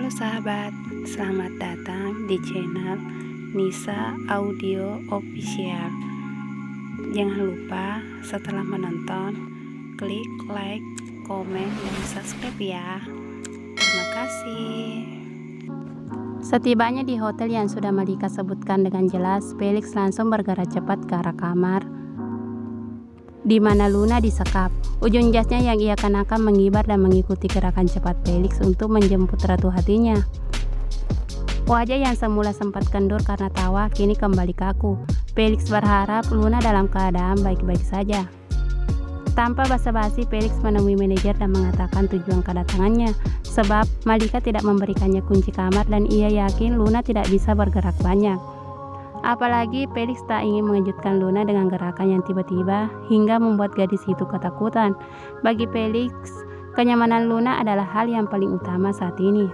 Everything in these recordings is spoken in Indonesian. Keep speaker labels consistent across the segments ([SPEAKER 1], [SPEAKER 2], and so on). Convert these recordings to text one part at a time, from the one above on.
[SPEAKER 1] Halo sahabat, selamat datang di channel Nisa Audio Official. Jangan lupa setelah menonton, klik like, komen, dan subscribe ya. Terima kasih. Setibanya di hotel yang sudah Malika sebutkan dengan jelas, Felix langsung bergerak cepat ke arah kamar di mana Luna disekap. Ujung jasnya yang ia kenakan mengibar dan mengikuti gerakan cepat Felix untuk menjemput ratu hatinya. Wajah yang semula sempat kendur karena tawa kini kembali kaku. Felix berharap Luna dalam keadaan baik-baik saja. Tanpa basa-basi, Felix menemui manajer dan mengatakan tujuan kedatangannya, sebab Malika tidak memberikannya kunci kamar dan ia yakin Luna tidak bisa bergerak banyak. Apalagi Felix tak ingin mengejutkan Luna dengan gerakan yang tiba-tiba hingga membuat gadis itu ketakutan. Bagi Felix, kenyamanan Luna adalah hal yang paling utama saat ini.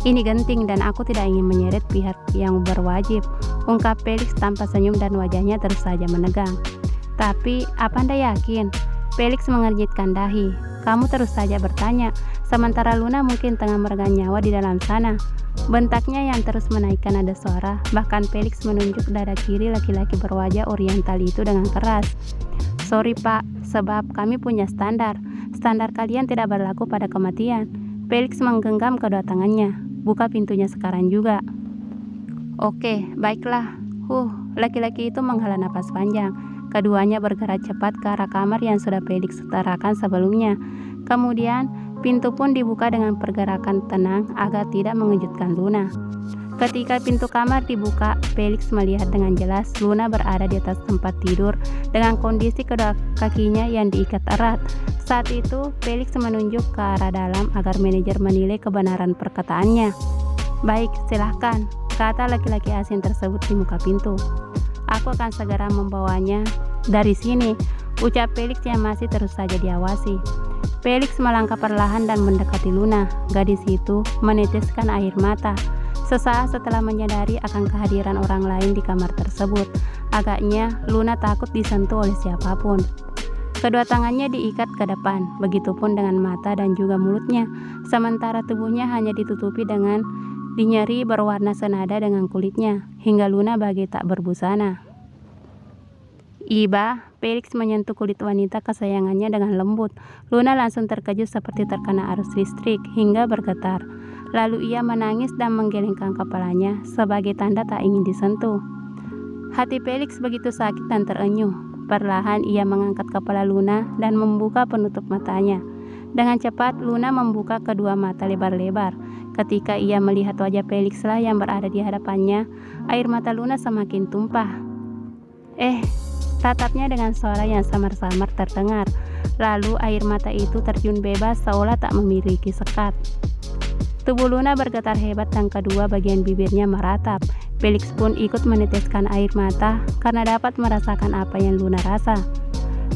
[SPEAKER 1] Ini genting dan aku tidak ingin menyeret pihak yang berwajib, ungkap Felix tanpa senyum dan wajahnya terus saja menegang. Tapi, apa Anda yakin? Felix mengernyitkan dahi. Kamu terus saja bertanya, sementara Luna mungkin tengah meregang nyawa di dalam sana. Bentaknya yang terus menaikkan nada suara, bahkan Felix menunjuk dada kiri laki-laki berwajah oriental itu dengan keras. Sorry pak, sebab kami punya standar. Standar kalian tidak berlaku pada kematian. Felix menggenggam kedua tangannya. Buka pintunya sekarang juga. Oke, baiklah. Laki-laki itu menghela napas panjang. Keduanya bergerak cepat ke arah kamar yang sudah Felix utarakan sebelumnya. Kemudian, pintu pun dibuka dengan pergerakan tenang agar tidak mengejutkan Luna. Ketika pintu kamar dibuka, Felix melihat dengan jelas Luna berada di atas tempat tidur dengan kondisi kedua kakinya yang diikat erat. Saat itu, Felix menunjuk ke arah dalam agar manajer menilai kebenaran perkataannya. Baik, silahkan, kata laki-laki asing tersebut di muka pintu. Aku akan segera membawanya dari sini, ucap Felix yang masih terus saja diawasi. Felix melangkah perlahan dan mendekati Luna. Gadis itu meneteskan air mata. Sesaat setelah menyadari akan kehadiran orang lain di kamar tersebut, agaknya Luna takut disentuh oleh siapapun. Kedua tangannya diikat ke depan, begitupun dengan mata dan juga mulutnya, sementara tubuhnya hanya ditutupi dengan dinyeri berwarna senada dengan kulitnya, hingga Luna bagai tak berbusana. Iba, Felix menyentuh kulit wanita kesayangannya dengan lembut. Luna langsung terkejut seperti terkena arus listrik hingga bergetar. Lalu ia menangis dan menggelengkan kepalanya sebagai tanda tak ingin disentuh. Hati Felix begitu sakit dan terenyuh. Perlahan ia mengangkat kepala Luna dan membuka penutup matanya. Dengan cepat Luna membuka kedua mata lebar-lebar. Ketika ia melihat wajah Felix lah yang berada di hadapannya, air mata Luna semakin tumpah. Tatapnya dengan suara yang samar-samar terdengar. Lalu air mata itu terjun bebas seolah tak memiliki sekat. Tubuh Luna bergetar hebat dan kedua bagian bibirnya meratap. Felix pun ikut meneteskan air mata karena dapat merasakan apa yang Luna rasa.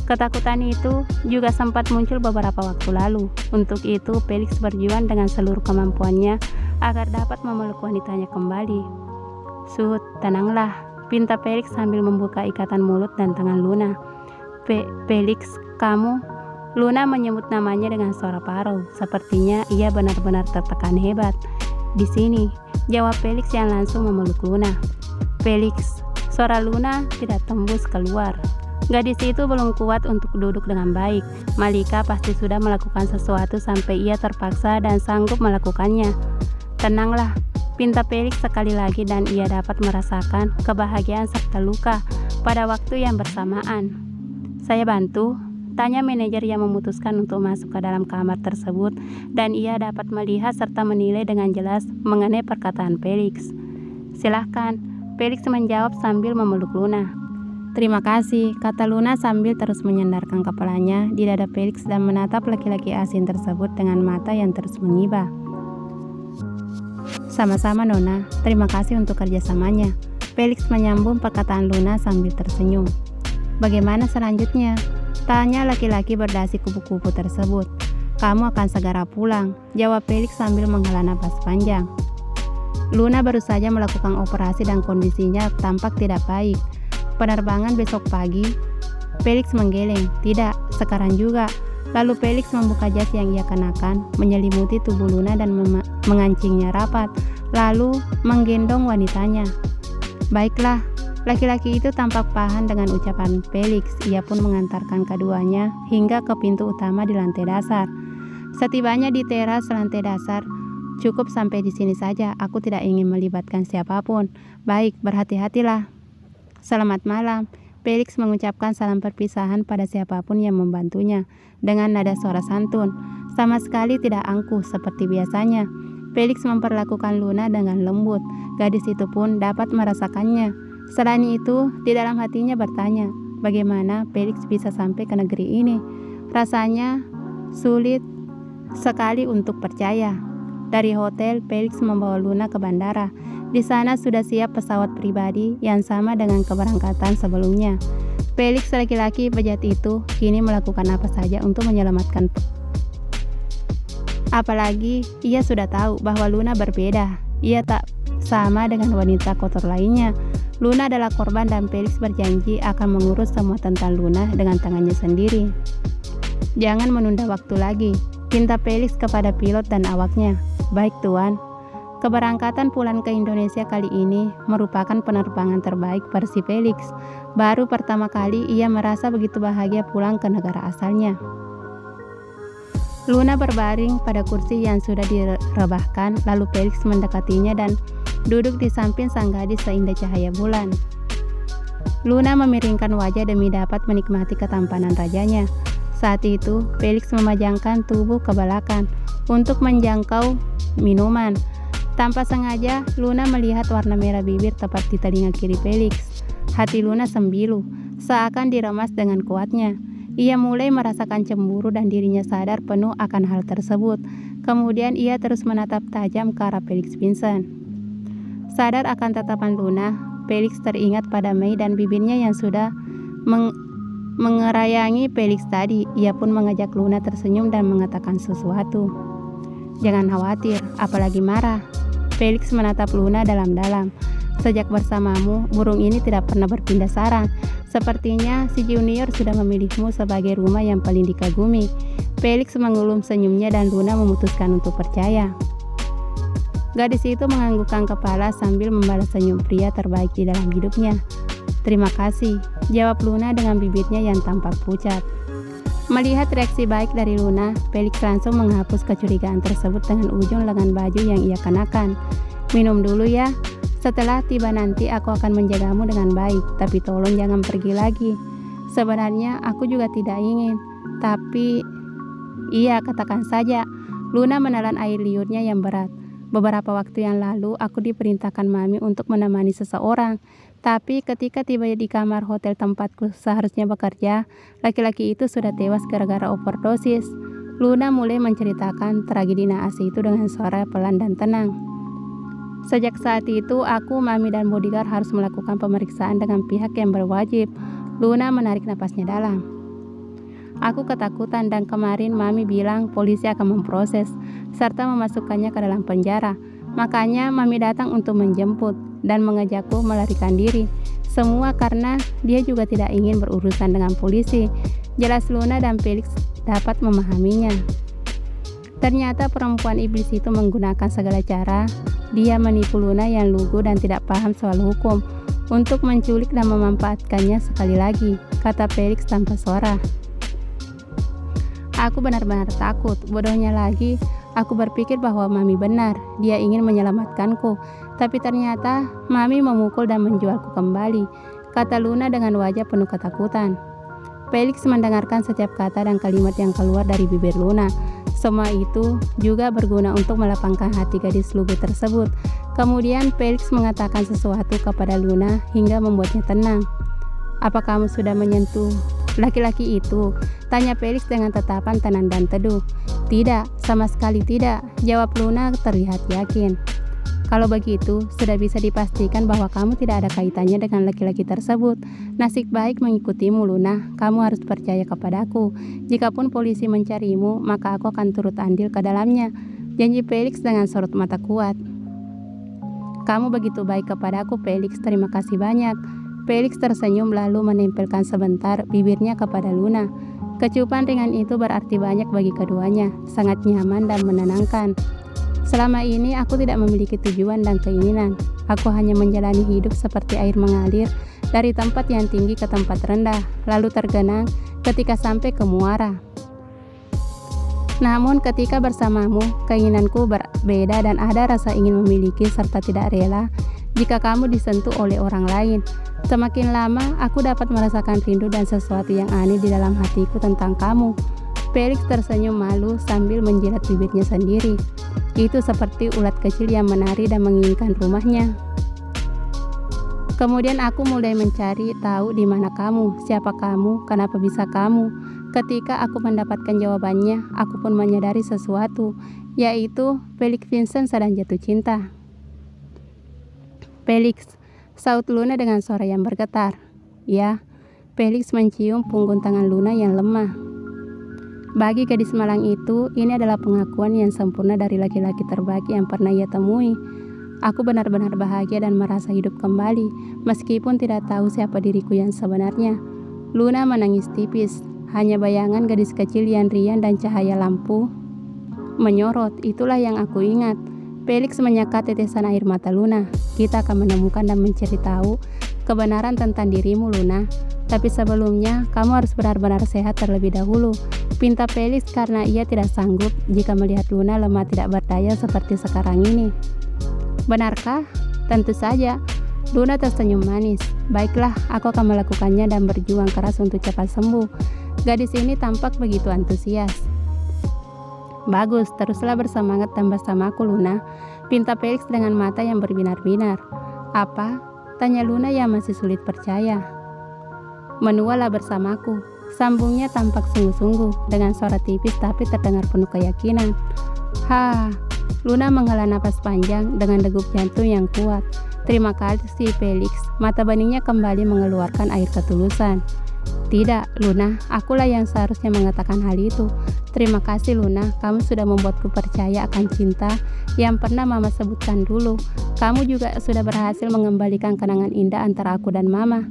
[SPEAKER 1] Ketakutan itu juga sempat muncul beberapa waktu lalu. Untuk itu Felix berjuang dengan seluruh kemampuannya agar dapat memeluk wanitanya kembali. Tenanglah, pinta Felix sambil membuka ikatan mulut dan tangan Luna. Felix, kamu? Luna menyebut namanya dengan suara parau. Sepertinya ia benar-benar tertekan hebat. Di sini, jawab Felix yang langsung memeluk Luna. Felix, suara Luna tidak tembus keluar. Gadis itu belum kuat untuk duduk dengan baik. Malika pasti sudah melakukan sesuatu sampai ia terpaksa dan sanggup melakukannya. Tenanglah, pinta Felix sekali lagi dan ia dapat merasakan kebahagiaan serta luka pada waktu yang bersamaan. Saya bantu? Tanya manajer yang memutuskan untuk masuk ke dalam kamar tersebut dan ia dapat melihat serta menilai dengan jelas mengenai perkataan Felix. Silahkan, Felix menjawab sambil memeluk Luna. Terima kasih, kata Luna sambil terus menyandarkan kepalanya di dada Felix dan menatap laki-laki asing tersebut dengan mata yang terus mengibah. Sama-sama Nona, terima kasih untuk kerjasamanya. Felix menyambung perkataan Luna sambil tersenyum. Bagaimana selanjutnya? Tanya laki-laki berdasi kupu-kupu tersebut. Kamu akan segera pulang, jawab Felix sambil menghela napas panjang. Luna baru saja melakukan operasi dan kondisinya tampak tidak baik. Penerbangan besok pagi? Felix menggeleng. Tidak, sekarang juga. Lalu Felix membuka jas yang ia kenakan, menyelimuti tubuh Luna dan mengancingnya rapat, lalu menggendong wanitanya. Baiklah, laki-laki itu tampak paham dengan ucapan Felix. Ia pun mengantarkan keduanya hingga ke pintu utama di lantai dasar. Setibanya di teras lantai dasar, cukup sampai di sini saja, aku tidak ingin melibatkan siapapun. Baik, berhati-hatilah. Selamat malam. Felix mengucapkan salam perpisahan pada siapapun yang membantunya dengan nada suara santun. Sama sekali tidak angkuh seperti biasanya. Felix memperlakukan Luna dengan lembut. Gadis itu pun dapat merasakannya. Selain itu, di dalam hatinya bertanya, bagaimana Felix bisa sampai ke negeri ini? Rasanya sulit sekali untuk percaya. Dari hotel, Felix membawa Luna ke bandara. Di sana sudah siap pesawat pribadi yang sama dengan keberangkatan sebelumnya. Felix, laki-laki bejat itu, kini melakukan apa saja untuk menyelamatkan. Apalagi ia sudah tahu bahwa Luna berbeda. Ia tak sama dengan wanita kotor lainnya. Luna adalah korban dan Felix berjanji akan mengurus semua tentang Luna dengan tangannya sendiri. Jangan menunda waktu lagi, pinta Felix kepada pilot dan awaknya. Baik tuan. Keberangkatan pulang ke Indonesia kali ini merupakan penerbangan terbaik versi Felix. Baru pertama kali ia merasa begitu bahagia pulang ke negara asalnya. Luna berbaring pada kursi yang sudah direbahkan, lalu Felix mendekatinya dan duduk di samping sang gadis seindah cahaya bulan. Luna memiringkan wajah demi dapat menikmati ketampanan rajanya. Saat itu, Felix memajangkan tubuh ke belakang untuk menjangkau minuman. Tanpa sengaja, Luna melihat warna merah bibir tepat di telinga kiri Felix. Hati Luna sembilu, seakan diremas dengan kuatnya. Ia mulai merasakan cemburu dan dirinya sadar penuh akan hal tersebut. Kemudian ia terus menatap tajam ke arah Felix Vincent. Sadar akan tatapan Luna, Felix teringat pada Mei dan bibirnya yang sudah mengerayangi Felix tadi. Ia pun mengajak Luna tersenyum dan mengatakan sesuatu. Jangan khawatir, apalagi marah. Felix menatap Luna dalam-dalam. Sejak bersamamu, burung ini tidak pernah berpindah sarang. Sepertinya si Junior sudah memilihmu sebagai rumah yang paling dikagumi. Felix mengulum senyumnya dan Luna memutuskan untuk percaya. Gadis itu menganggukkan kepala sambil membalas senyum pria terbaik di dalam hidupnya. Terima kasih, jawab Luna dengan bibirnya yang tampak pucat. Melihat reaksi baik dari Luna, Felix langsung menghapus kecurigaan tersebut dengan ujung lengan baju yang ia kenakan. Minum dulu ya, setelah tiba nanti aku akan menjagamu dengan baik, tapi tolong jangan pergi lagi. Sebenarnya aku juga tidak ingin, tapi iya, katakan saja. Luna menelan air liurnya yang berat. Beberapa waktu yang lalu aku diperintahkan Mami untuk menemani seseorang. Tapi ketika tiba di kamar hotel tempatku seharusnya bekerja, laki-laki itu sudah tewas gara-gara overdosis. Luna mulai menceritakan tragedi naas itu dengan suara pelan dan tenang. Sejak saat itu, aku, Mami, dan bodyguard harus melakukan pemeriksaan dengan pihak yang berwajib. Luna menarik napasnya dalam. Aku ketakutan dan kemarin Mami bilang polisi akan memproses serta memasukkannya ke dalam penjara. Makanya Mami datang untuk menjemput dan mengajakku melarikan diri. Semua karena dia juga tidak ingin berurusan dengan polisi. Jelas Luna dan Felix dapat memahaminya. Ternyata perempuan iblis itu menggunakan segala cara. Dia menipu Luna yang lugu dan tidak paham soal hukum untuk menculik dan memanfaatkannya sekali lagi, kata Felix tanpa suara. Aku benar-benar takut. Bodohnya lagi, aku berpikir bahwa Mami benar. Dia ingin menyelamatkanku. Tapi ternyata Mami memukul dan menjualku kembali, kata Luna dengan wajah penuh ketakutan. Felix mendengarkan setiap kata dan kalimat yang keluar dari bibir Luna. Semua itu juga berguna untuk melapangkan hati gadis lugu tersebut. Kemudian Felix mengatakan sesuatu kepada Luna hingga membuatnya tenang. Apa kamu sudah menyentuh laki-laki itu? Tanya Felix dengan tatapan tenang dan teduh. Tidak, sama sekali tidak, jawab Luna terlihat yakin. Kalau begitu, sudah bisa dipastikan bahwa kamu tidak ada kaitannya dengan laki-laki tersebut. Nasib baik mengikutimu, Luna. Kamu harus percaya kepadaku. Jikapun polisi mencarimu, maka aku akan turut andil ke dalamnya, janji Felix dengan sorot mata kuat. Kamu begitu baik kepadaku, Felix. Terima kasih banyak. Felix tersenyum lalu menempelkan sebentar bibirnya kepada Luna. Kecupan ringan itu berarti banyak bagi keduanya, sangat nyaman dan menenangkan. Selama ini aku tidak memiliki tujuan dan keinginan. Aku hanya menjalani hidup seperti air mengalir dari tempat yang tinggi ke tempat rendah, lalu tergenang ketika sampai ke muara. Namun ketika bersamamu, keinginanku berbeda dan ada rasa ingin memiliki serta tidak rela jika kamu disentuh oleh orang lain. Semakin lama, aku dapat merasakan rindu dan sesuatu yang aneh di dalam hatiku tentang kamu. Felix tersenyum malu sambil menjilat bibirnya sendiri. Itu seperti ulat kecil yang menari dan menginginkan rumahnya. Kemudian aku mulai mencari tahu di mana kamu, siapa kamu, kenapa bisa kamu. Ketika aku mendapatkan jawabannya, aku pun menyadari sesuatu, yaitu Felix Vincent sedang jatuh cinta. Felix, saut Luna dengan suara yang bergetar. Ya, Felix mencium punggung tangan Luna yang lemah. Bagi gadis malang itu, ini adalah pengakuan yang sempurna dari laki-laki terbaik yang pernah ia temui. Aku benar-benar bahagia dan merasa hidup kembali, meskipun tidak tahu siapa diriku yang sebenarnya. Luna menangis tipis, hanya bayangan gadis kecil yang riang dan cahaya lampu menyorot. Itulah yang aku ingat. Felix menyekat tetesan air mata Luna. Kita akan menemukan dan mencari tahu kebenaran tentang dirimu, Luna. Tapi sebelumnya, kamu harus benar-benar sehat terlebih dahulu, pinta Felix karena ia tidak sanggup jika melihat Luna lemah tidak berdaya seperti sekarang ini. Benarkah? Tentu saja. Luna tersenyum manis. Baiklah, aku akan melakukannya dan berjuang keras untuk cepat sembuh. Gadis ini tampak begitu antusias. Bagus, teruslah bersemangat dan bersamaku, Luna, pinta Felix dengan mata yang berbinar-binar. Apa? Tanya Luna yang masih sulit percaya. Menualah bersamaku, sambungnya tampak sungguh-sungguh dengan suara tipis tapi terdengar penuh keyakinan. Luna menghela napas panjang dengan degup jantung yang kuat. Terima kasih, Felix. Mata beningnya kembali mengeluarkan air ketulusan. Tidak, Luna, akulah yang seharusnya mengatakan hal itu. Terima kasih, Luna, kamu sudah membuatku percaya akan cinta yang pernah Mama sebutkan dulu. Kamu juga sudah berhasil mengembalikan kenangan indah antara aku dan Mama.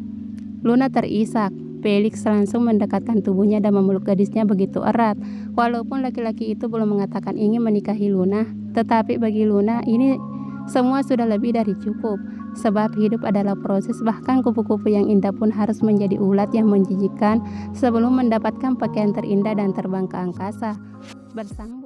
[SPEAKER 1] Luna terisak. Felix langsung mendekatkan tubuhnya dan memeluk gadisnya begitu erat. Walaupun laki-laki itu belum mengatakan ingin menikahi Luna, tetapi bagi Luna ini semua sudah lebih dari cukup. Sebab hidup adalah proses, bahkan kupu-kupu yang indah pun harus menjadi ulat yang menjijikan sebelum mendapatkan pakaian terindah dan terbang ke angkasa. Bersama